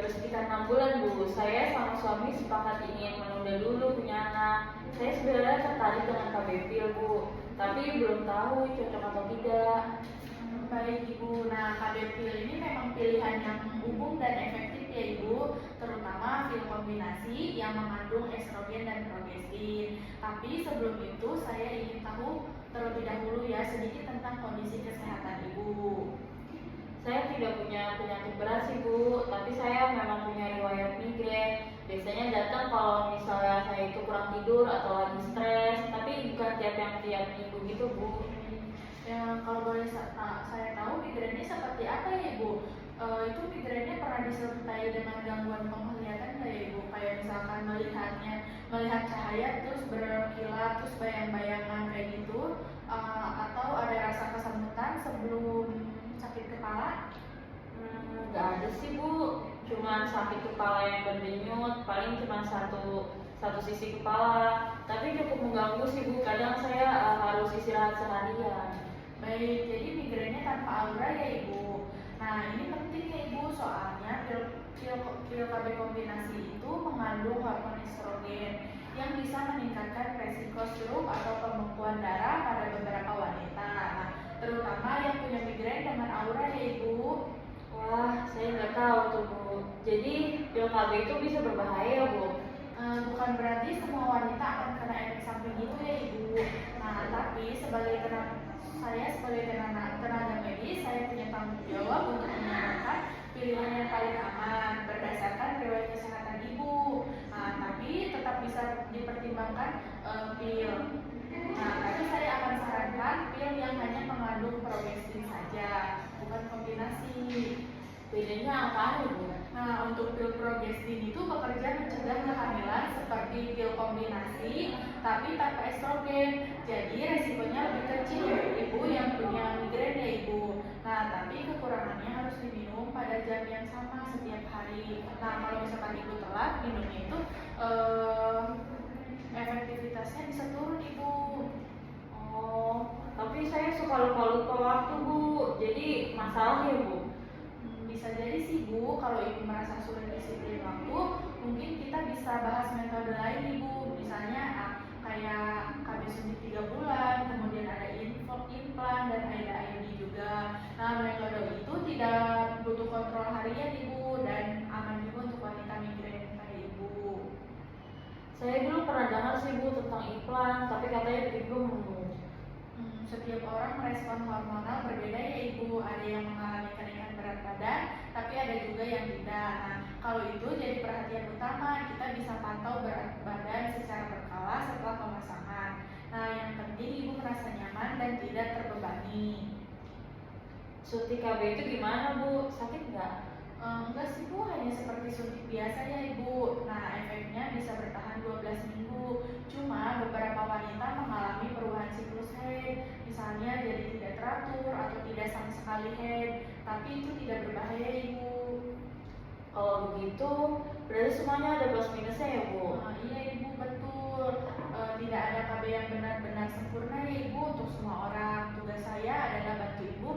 sekitar 6 bulan Bu. Saya sama suami sepakat ingin menunda dulu punya anak. Saya sebenarnya tertarik dengan KB PIL Bu, tapi belum tahu cocok atau tidak. Baik Ibu, nah KB PIL ini memang pilihan yang umum dan efektif ya Ibu, terutama pil kombinasi yang mengandung estrogen dan progestin. Tapi sebelum itu saya ingin tahu terlebih dahulu ya sedikit tentang kondisi kesehatan Ibu. Saya tidak punya penyakit berat sih Bu, tapi saya memang punya riwayat migrain. Biasanya datang kalau misalnya saya itu kurang tidur atau lagi stres, tapi bukan tiap minggu gitu Bu. Ya, kalau boleh saya tahu migrainnya seperti apa ya Ibu? Itu migrainnya pernah disertai dengan gangguan penglihatan nggak ya Ibu? Kayak misalkan melihat cahaya terus berkilat, terus bayang-bayangan kayak gitu, atau ada rasa kesemutan sebelum sakit kepala? Nggak ada sih Bu, cuma sakit kepala yang berdenyut, paling cuma satu sisi kepala, tapi cukup mengganggu sih Bu. Kadang saya harus istirahat seharian. Baik, jadi migrainnya tanpa aura ya Ibu. Nah, ini penting ya Ibu, soalnya pil KB kombinasi itu mengandung hormon estrogen yang bisa meningkatkan resiko stroke atau pembekuan darah pada beberapa wanita. Nah, terutama yang punya migrain dengan aura ya Ibu. Wah, saya nggak tahu tuh Bu. Jadi pil KB itu bisa berbahaya Bu? Bukan berarti semua wanita akan kena efek samping itu ya Ibu. Nah, tapi saya sebagai tenaga medis, saya punya tanggung jawab untuk menyarankan pilihan yang paling aman berdasarkan riwayat kesehatan Ibu. Nah, tapi tetap bisa dipertimbangkan pil. Nah, tapi saya akan sarankan pil yang hanya mengandung progestin saja, bukan kombinasi. Bedanya apa Bu? Nah, untuk pil progestin itu bekerja mencegah kehamilan seperti pil kombinasi, tapi tanpa estrogen. Jadi resikonya lebih kecil ya Ibu yang punya migrain ya Ibu. Nah, tapi kekurangannya harus diminum pada jam yang sama setiap hari. Nah, kalau misalkan Ibu telat minumnya itu efektivitasnya bisa turun Ibu. Oh, tapi saya suka lupa-lupa waktu Bu. Jadi masalah ya Bu? Bisa jadi sih Bu, kalau Ibu merasa sulit disiplin waktu, mungkin kita bisa bahas metode lain Ibu. Misalnya kayak KB suntik 3 bulan, kemudian ada implan dan ada IUD juga. Nah, metode itu tidak butuh kontrol harian Ibu dan aman juga untuk wanita migrain kayak Ibu. Saya dulu pernah dengar sih Bu tentang implan, tapi katanya bikin gemuk. Setiap orang merespon hormonal berbeda ya Ibu. Ada yang mengalami kenaikan berat badan, tapi ada juga yang tidak. Nah, kalau itu jadi perhatian utama, kita bisa pantau berat badan secara berkala setelah pemasangan. Nah, yang penting Ibu merasa nyaman dan tidak terbebani. Suntik KB itu gimana Bu? Sakit nggak? Enggak sih Bu, hanya seperti suntik biasa ya Ibu. Nah, efeknya bisa bertahan 12 minggu. Cuma beberapa wanita mengalami perubahan siklus haid, misalnya jadi tidak teratur atau tidak sama sekali haid, tapi itu tidak berbahaya Ibu. Kalau begitu, berarti semuanya ada plus minusnya ya Bu? Iya Ibu, betul. Tidak ada KB yang benar-benar sempurna ya Ibu untuk semua orang. Tugas saya adalah bantu Ibu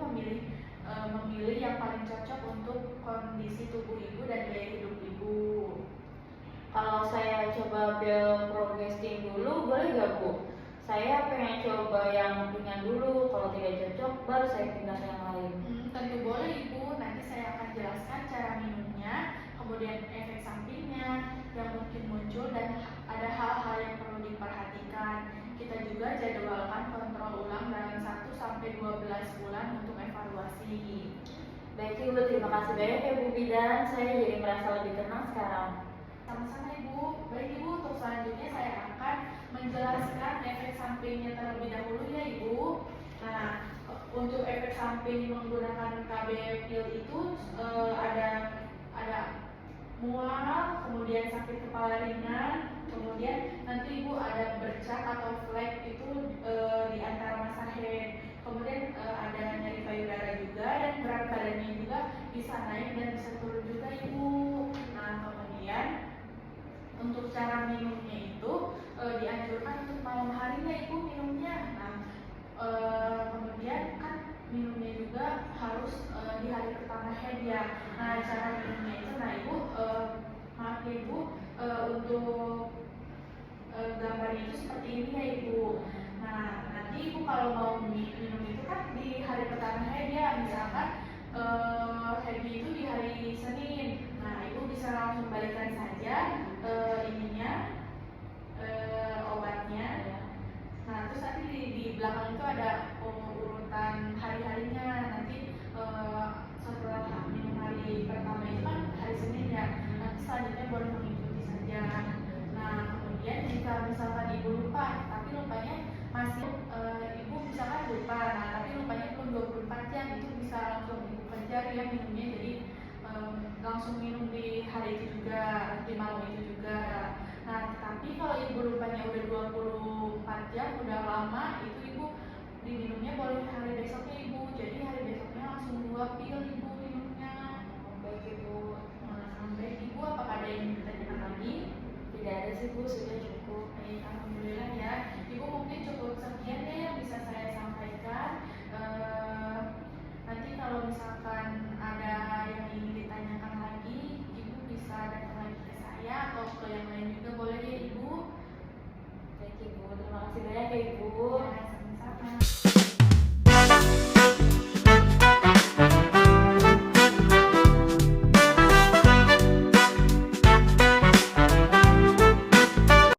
memilih yang paling cocok untuk kondisi tubuh Ibu dan gaya hidup Ibu. Kalau saya coba pil progestin dulu, boleh nggak Bu? Saya pengen coba yang ringan dulu, kalau tidak cocok baru saya pindah ke yang lain. Tentu boleh Ibu, nanti saya akan jelaskan cara minumnya, kemudian efek sampingnya yang mungkin muncul dan ada hal-hal yang perlu diperhatikan. Kita juga jadwalkan kontrol ulang dalam 1-12 bulan untuk evaluasi. Baik Ibu, terima kasih banyak ya Bu Bidan, saya jadi merasa lebih tenang sekarang. Sama-sama Ibu. Baik Ibu, untuk selanjutnya saya akan menjelaskan efek sampingnya terlebih dahulu ya Ibu. Nah, untuk efek samping menggunakan KB pil itu ada mual, kemudian sakit kepala ringan, kemudian nanti Ibu ada bercak atau flek itu di antara masa haid. Kemudian ada nyeri payudara juga dan berat badannya juga bisa naik dan bisa turun juga Ibu. Nah, kemudian untuk cara minumnya itu dianjurkan untuk malam harinya Ibu minumnya. Nah, kemudian kan minumnya juga harus di hari pertama haid ya. Nah, cara minumnya itu, nah ibu, maaf ya ibu, untuk gambarnya itu seperti ini ya ibu. Nah, nanti ibu kalau mau minum itu kan di hari pertama haid ya, misalkan haidnya itu di hari Senin. Nah, ibu bisa langsung balikan saja ininya, obatnya. Nah, terus nanti di belakang itu ada urutan hari-harinya. Nanti setelah minum hari pertama itu kan hari Senin ya. Nanti selanjutnya boleh mengikuti saja. Nah, kemudian jika misalkan ibu lupa, tapi lupanya masih ibu misalkan lupa, nah tapi lupanya belum 24 jam, itu bisa langsung ibu kejar ya minumnya. Jadi langsung minum di hari itu juga, di malam itu juga. Nah, tapi kalau ibu lupanya udah 24 jam, udah lama, itu ibu diminumnya boleh hari besoknya ibu. Jadi hari besoknya langsung 2 pil ibu minumnya. Baik ibu. Nah, baik ibu, apakah ada yang ditanyakan lagi? Tidak ada sih bu, sudah cukup. Baik, alhamdulillah ya. Ibu mungkin cukup sekian ya yang bisa saya sampaikan. Nanti kalau misalkan ada yang ingin ditanyakan lagi, ibu bisa datang lagi ke saya atau ke yang lain juga boleh ya ibu. Baik ibu, terima kasih banyak ya ibu. Ya, sama-sama.